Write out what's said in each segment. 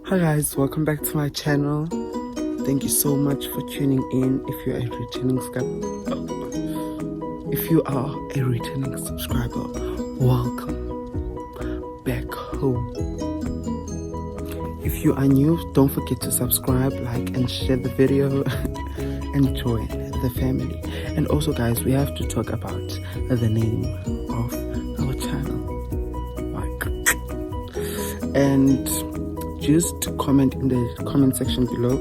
Hi guys, welcome back to my channel. Thank you so much for tuning in. If you are a returning subscriber, welcome back home. If you are new, don't forget to subscribe, like and share the video and join the family. And also guys, we have to talk about the name of our channel. And just comment in the comment section below,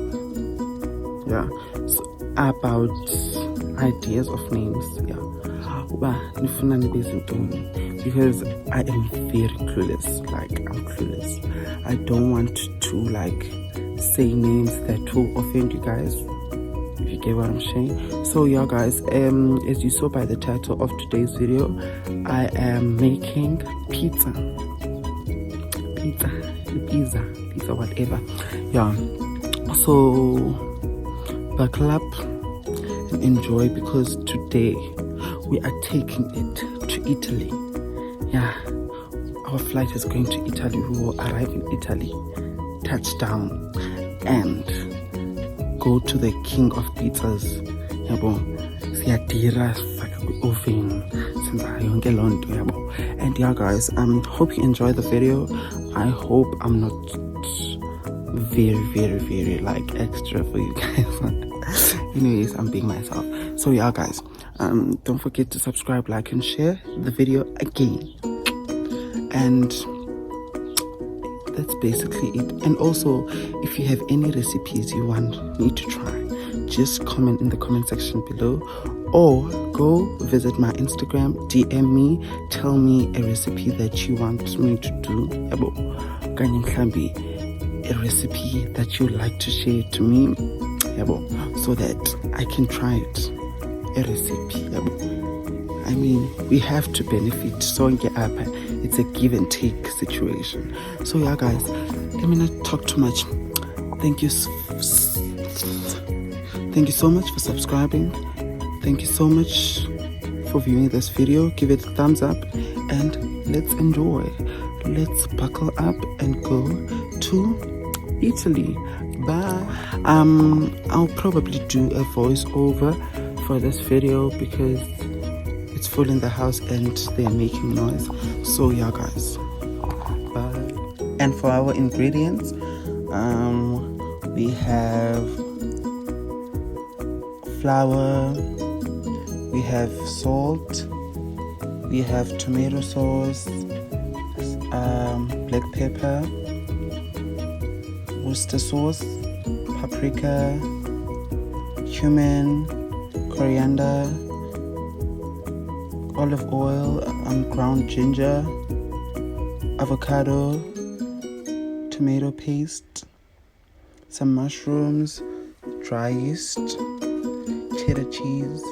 so about ideas of names, because I am very clueless. I'm clueless. I don't want to say names that will offend you guys, if you get what I'm saying. So yeah guys, as you saw by the title of today's video, I am making pizza, whatever. So buckle up and enjoy, because today we are taking it to Italy. Our flight is going to Italy. We will arrive in Italy, touchdown, and go to the king of pizzas. And yeah guys, hope you enjoy the video. I hope I'm not very extra for you guys. Anyways, I'm being myself. So yeah guys, don't forget to subscribe, like and share the video again. And that's basically it. And also, if you have any recipes you want me to try, just comment in the comment section below, or go visit my Instagram, DM me, tell me a recipe that you want me to do, a recipe that you like to share to me, so that I can try it. A recipe, I mean, we have to benefit. So it's a give and take situation. So yeah guys, let me not talk too much. Thank you so much for subscribing. Thank you so much for viewing this video. Give it a thumbs up and let's enjoy. Let's buckle up and go to Italy. Bye. I'll probably do a voiceover for this video because it's full in the house and they're making noise. So yeah guys, bye. And for our ingredients, we have flour, we have salt, we have tomato sauce, black pepper, Worcester sauce, paprika, cumin, coriander, olive oil, ground ginger, avocado, tomato paste, some mushrooms, dry yeast, cheddar cheese,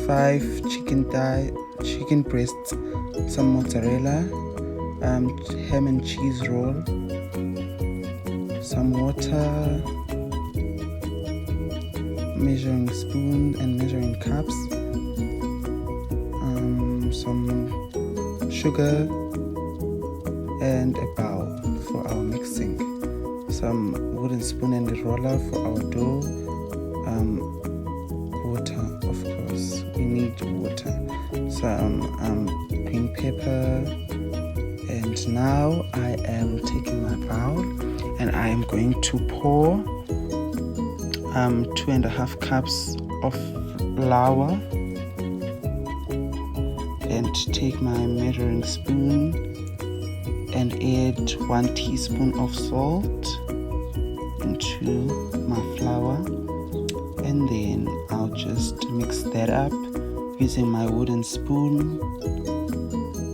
five chicken breasts, some mozzarella, ham and cheese roll, some water, measuring spoon and measuring cups, some sugar, and a bowl for our mixing, some wooden spoon and a roller for our dough, water, of course, we need water, some green pepper. And now I am taking my bowl and I am going to pour 2.5 cups of flour, and take my measuring spoon and add 1 teaspoon of salt into my flour, and then I'll just mix that up using my wooden spoon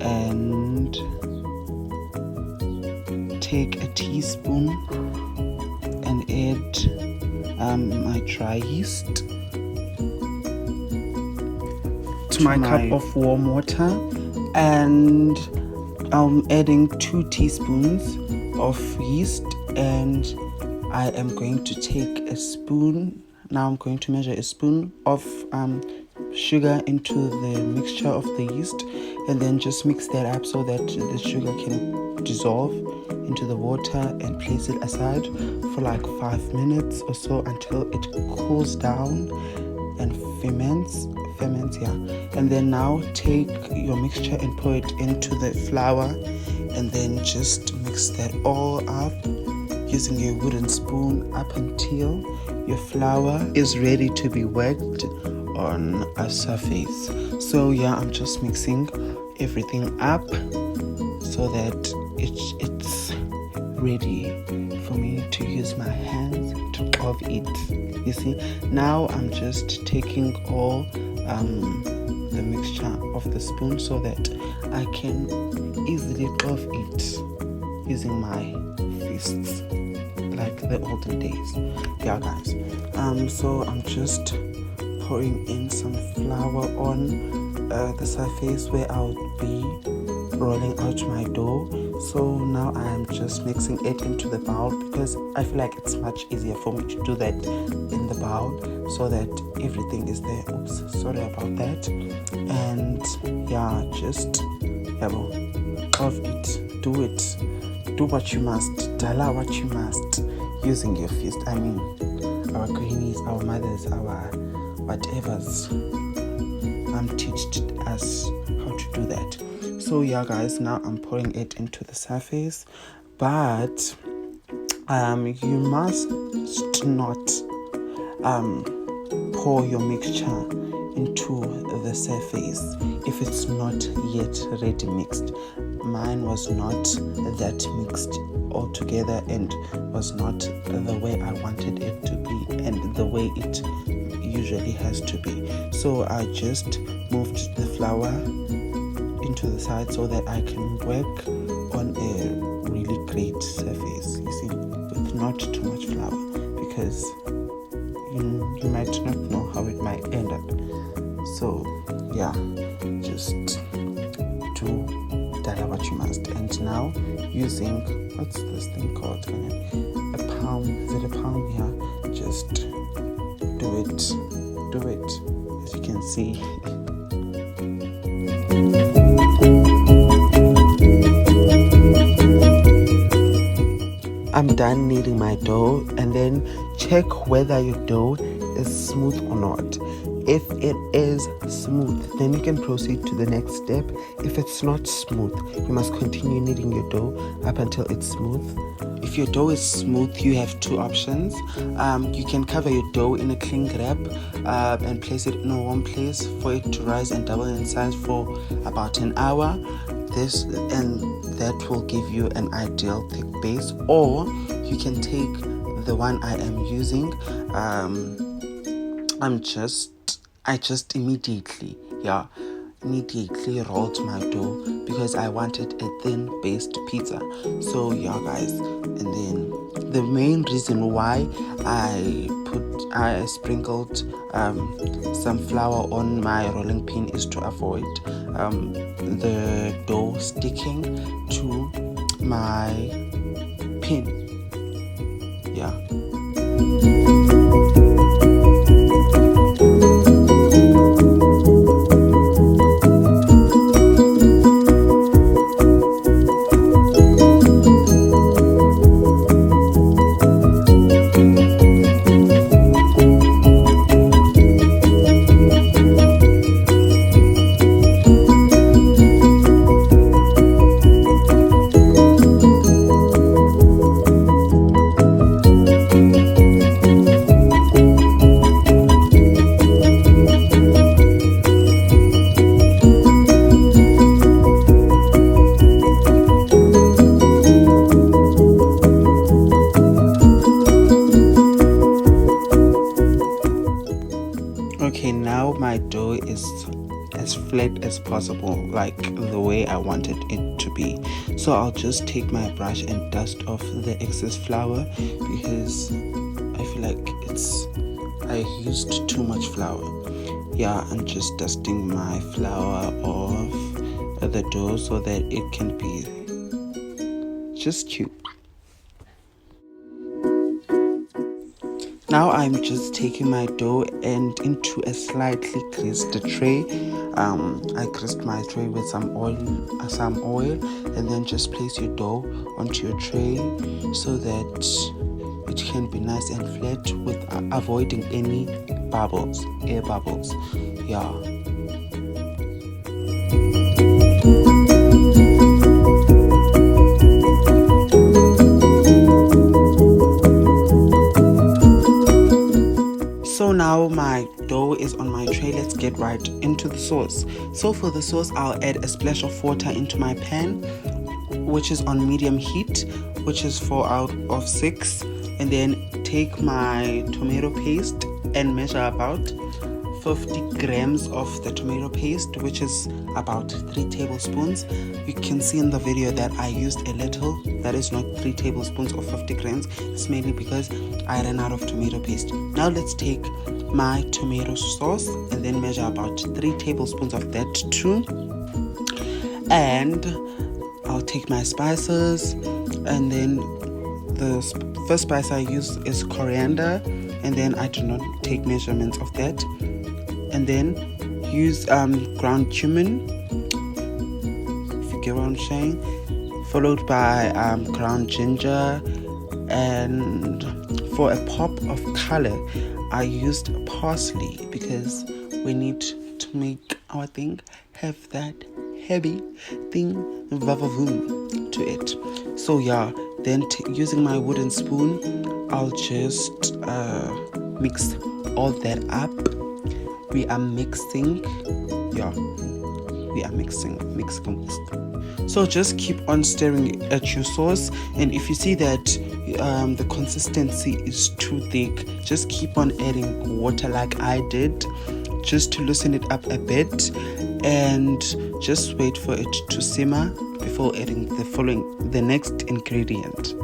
and take a teaspoon and add my dry yeast to my cup of warm water, and I'm adding 2 teaspoons of yeast, and I am going to take a spoon. Now I'm going to measure a spoon of sugar into the mixture of the yeast, and then just mix that up so that the sugar can dissolve into the water, and place it aside for like 5 minutes or so until it cools down and ferments, and then now take your mixture and pour it into the flour, and then just mix that all up using a wooden spoon up until your flour is ready to be worked on a surface. So yeah, I'm just mixing everything up so that it's ready for me to use my hands to carve it. You see, now I'm just taking all the mixture off the spoon so that I can easily carve it using my fists like the olden days. Yeah guys, so I'm just pouring in some flour on the surface where I'll be rolling out my dough. So now I'm just mixing it into the bowl because I feel like it's much easier for me to do that in the bowl so that everything is there. Oops, sorry about that. And yeah, just carve it, do what you must, dala what you must, using your fist. I mean, our grannies, our mothers, our whatevers teached us how to do that. So yeah guys, now I'm pouring it into the surface, but you must not pour your mixture into the surface if it's not yet ready mixed. Mine was not that mixed altogether and was not the way I wanted it to be and the way it usually has to be. So I just moved the flour into the side so that I can work on a really great surface, you see, with not too much flour, because you might not know how it might end up. So yeah, just do dada what you must. And now using, what's this thing called, a palm, is it a palm? Yeah, just do it, as you can see. I'm done kneading my dough, and then check whether your dough is smooth or not. If it is smooth, then you can proceed to the next step. If it's not smooth, you must continue kneading your dough up until it's smooth. If your dough is smooth, you have two options. You can cover your dough in a cling wrap and place it in a warm place for it to rise and double in size for about an hour. That will give you an ideal thick base. Or you can take the one I am using. I just immediately rolled my dough because I wanted a thin based pizza. So yeah guys, and then the main reason why I sprinkled some flour on my rolling pin is to avoid the dough sticking to my pin. Yeah. Okay, now my dough is as flat as possible, like the way I wanted it to be. So I'll just take my brush and dust off the excess flour because I feel like I used too much flour. Yeah, I'm just dusting my flour off the dough so that it can be just cute. Now I'm just taking my dough and into a slightly greased tray. I greased my tray with some oil, and then just place your dough onto your tray so that it can be nice and flat with avoiding any bubbles, air bubbles. Yeah. So now my dough is on my tray. Let's get right into the sauce. So for the sauce, I'll add a splash of water into my pan, which is on medium heat, which is 4 out of 6. And then take my tomato paste and measure about 50 grams of the tomato paste, which is about 3 tablespoons. You can see in the video that I used a little. That is not 3 tablespoons or 50 grams. It's mainly because I ran out of tomato paste. Now let's take my tomato sauce and then measure about 3 tablespoons of that too. And I'll take my spices, and then the first spice I use is coriander, and then I do not take measurements of that. And then use ground cumin, if you get what I'm saying, followed by ground ginger, and for a pop of color I used parsley because we need to make our thing have that heavy thing vavavoom to it. So yeah, then using my wooden spoon, I'll just mix all that up. We are mixing. So just keep on stirring at your sauce, and if you see that the consistency is too thick, just keep on adding water like I did, just to loosen it up a bit, and just wait for it to simmer before adding the next ingredient.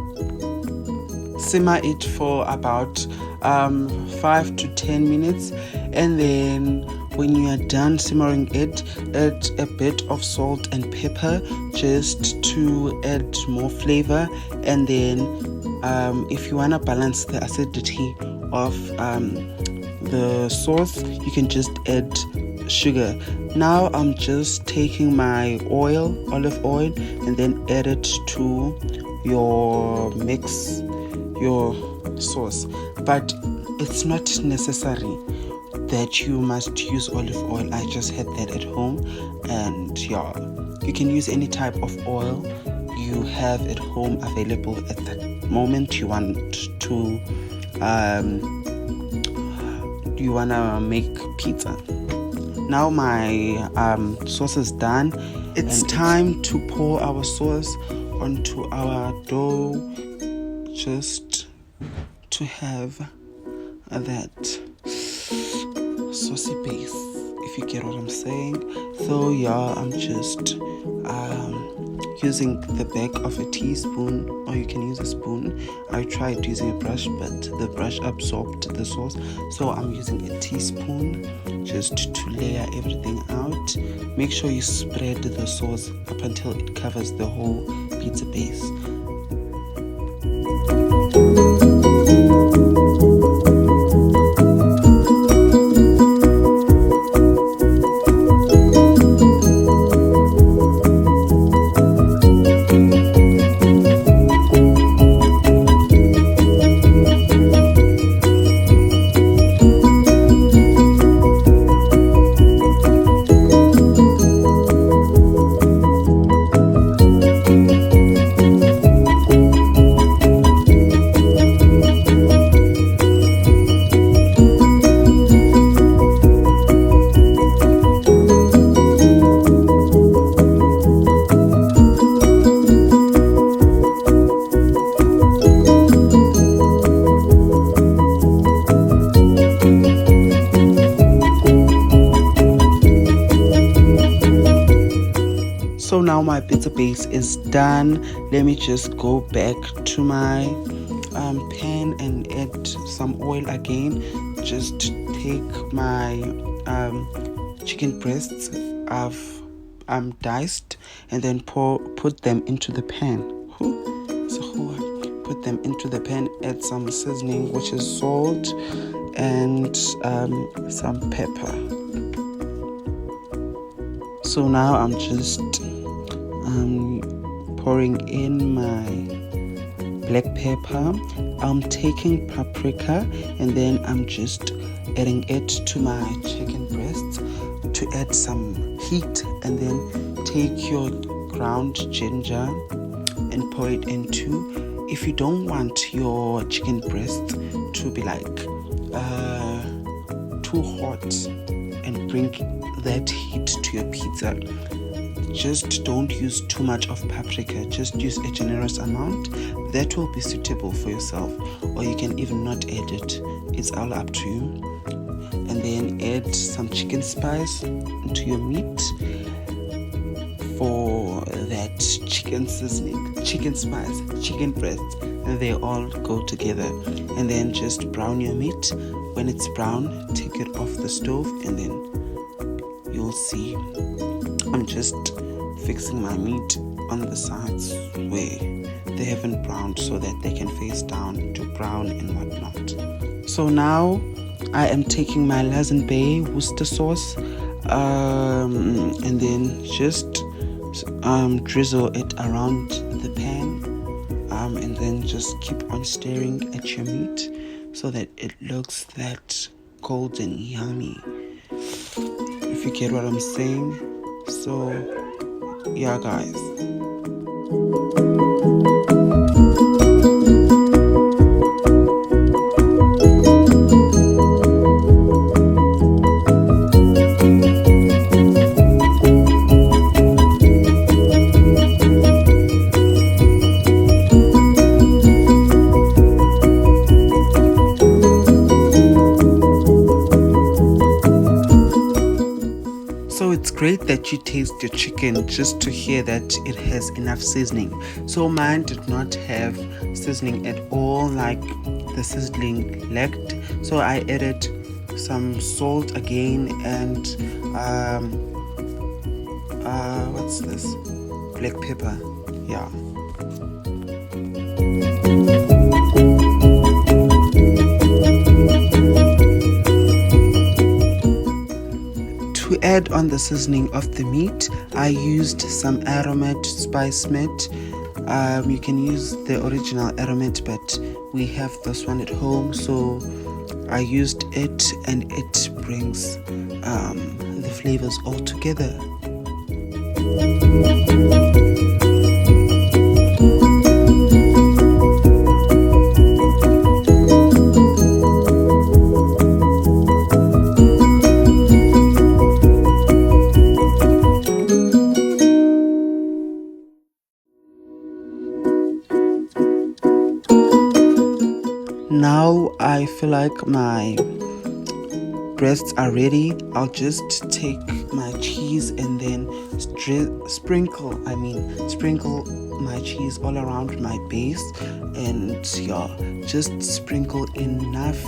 Simmer it for about 5 to 10 minutes, and then when you are done simmering it, add a bit of salt and pepper just to add more flavor. And then if you want to balance the acidity of the sauce, you can just add sugar. Now I'm just taking my olive oil, and then add it to your sauce, but it's not necessary that you must use olive oil. I just had that at home, and yeah, you can use any type of oil you have at home available at the moment you want to make pizza. Now my sauce is done. It's time to pour our sauce onto our dough, just to have that saucy base, if you get what I'm saying. So yeah, I'm just using the back of a teaspoon, or you can use a spoon. I tried using a brush, but the brush absorbed the sauce, so I'm using a teaspoon just to layer everything out. Make sure you spread the sauce up until it covers the whole pizza base. So now my pizza base is done. Let me just go back to my pan and add some oil again. Just take my chicken breasts I've diced, and then put them into the pan. put them into the pan, add some seasoning, which is salt and some pepper. So now I'm just pouring in my black pepper. I'm taking paprika and then I'm just adding it to my chicken breast to add some heat, and then take your ground ginger and pour it into. If you don't want your chicken breast to be like too hot and bring that heat to your pizza, just don't use too much of paprika. Just use a generous amount that will be suitable for yourself, or you can even not add it. It's all up to you. And then add some chicken spice into your meat for that chicken seasoning, chicken spice, chicken breast, and they all go together. And then just brown your meat. When it's brown, take it off the stove, and then you'll see I'm just fixing my meat on the sides where they haven't browned, so that they can face down to brown and whatnot. So now I am taking my lazenby Worcester sauce and then just drizzle it around the pan, and then just keep on stirring at your meat so that it looks that golden yummy, if you get what I'm saying. So yeah, guys. So it's great that you taste your chicken just to hear that it has enough seasoning. So mine did not have seasoning at all, like the seasoning lacked. So I added some salt again and what's this? Black pepper. Yeah. To add on the seasoning of the meat, I used some aromat spice meat. You can use the original aromat, but we have this one at home, so I used it, and it brings the flavors all together. Now I feel like my breasts are ready. I'll just take my cheese and then sprinkle my cheese all around my base, and yeah, just sprinkle enough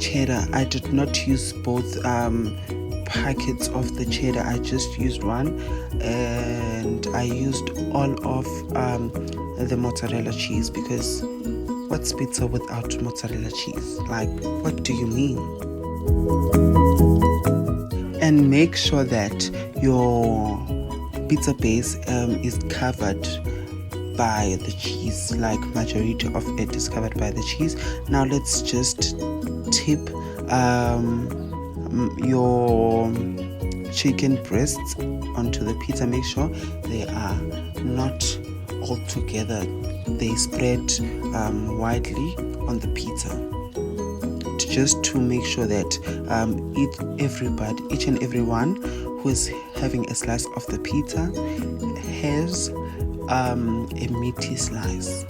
cheddar. I did not use both packets of the cheddar. I just used one, and I used all of the mozzarella cheese, because what's pizza without mozzarella cheese? Like, what do you mean? And make sure that your pizza base is covered by the cheese, like majority of it is covered by the cheese. Now let's just tip your chicken breasts onto the pizza. Make sure they are not all together. They spread widely on the pizza, just to make sure that each and everyone who is having a slice of the pizza has a meaty slice.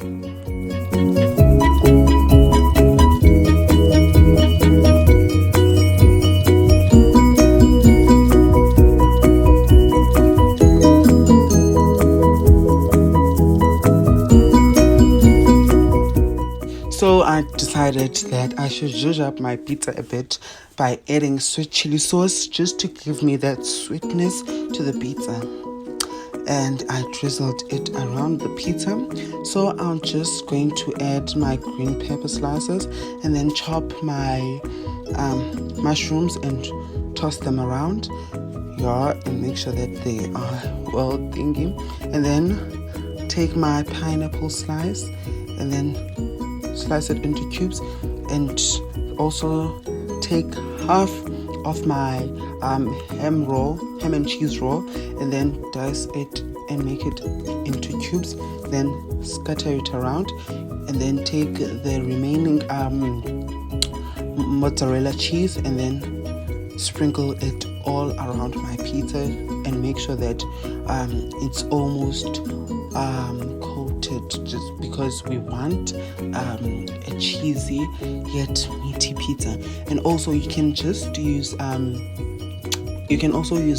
So I decided that I should zhuzh up my pizza a bit by adding sweet chili sauce, just to give me that sweetness to the pizza. and I drizzled it around the pizza. So I'm just going to add my green pepper slices and then chop my mushrooms and toss them around, and make sure that they are well thingy. And then take my pineapple slice and then slice it into cubes, and also take half of my ham and cheese roll, and then dice it and make it into cubes, then scatter it around, and then take the remaining mozzarella cheese and then sprinkle it all around my pizza, and make sure that it's almost coated, just because we want a cheesy yet meaty pizza. And also you can just use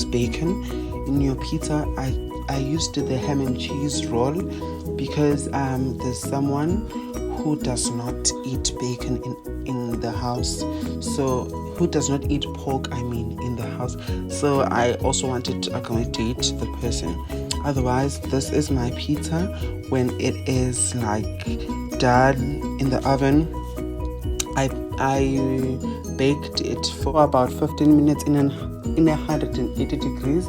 bacon in your pizza. I used the ham and cheese roll because there's someone who does not eat bacon in the house, so who does not eat pork in the house, so I also wanted to accommodate the person. Otherwise, this is my pizza when it is like done in the oven. I baked it for about 15 minutes in a 180 degrees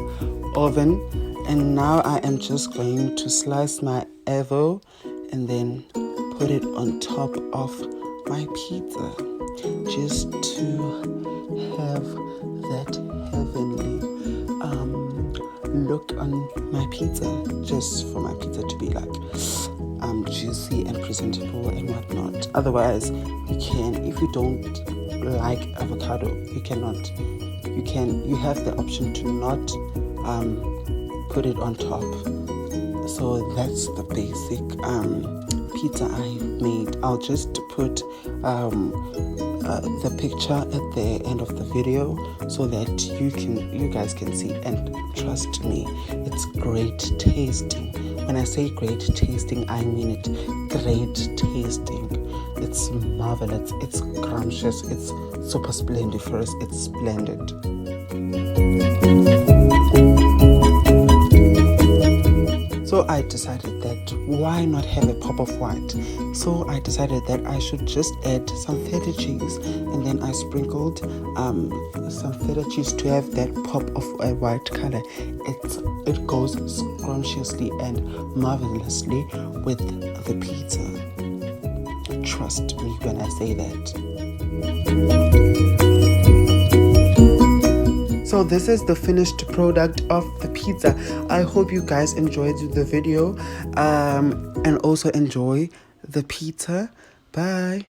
oven, and now I am just going to slice my avo and then put it on top of my pizza, just to have that heavenly look on my pizza, just for my pizza to be like juicy and presentable and whatnot. Otherwise, if you don't like avocado, you have the option to not put it on top. So that's the basic pizza I made. I'll just put the picture at the end of the video so that you guys can see, and trust me, it's great tasting. When I say great tasting, I mean it. Great tasting. It's marvelous, it's scrumptious, it's super splendiferous, it's splendid. So I decided that why not have a pop of white? So I decided that I should just add some feta cheese, and then I sprinkled some feta cheese to have that pop of a white color. It goes scrumptiously and marvelously with the pizza. Trust me when I say that. So this is the finished product of the pizza. I hope you guys enjoyed the video and also enjoy the pizza. Bye.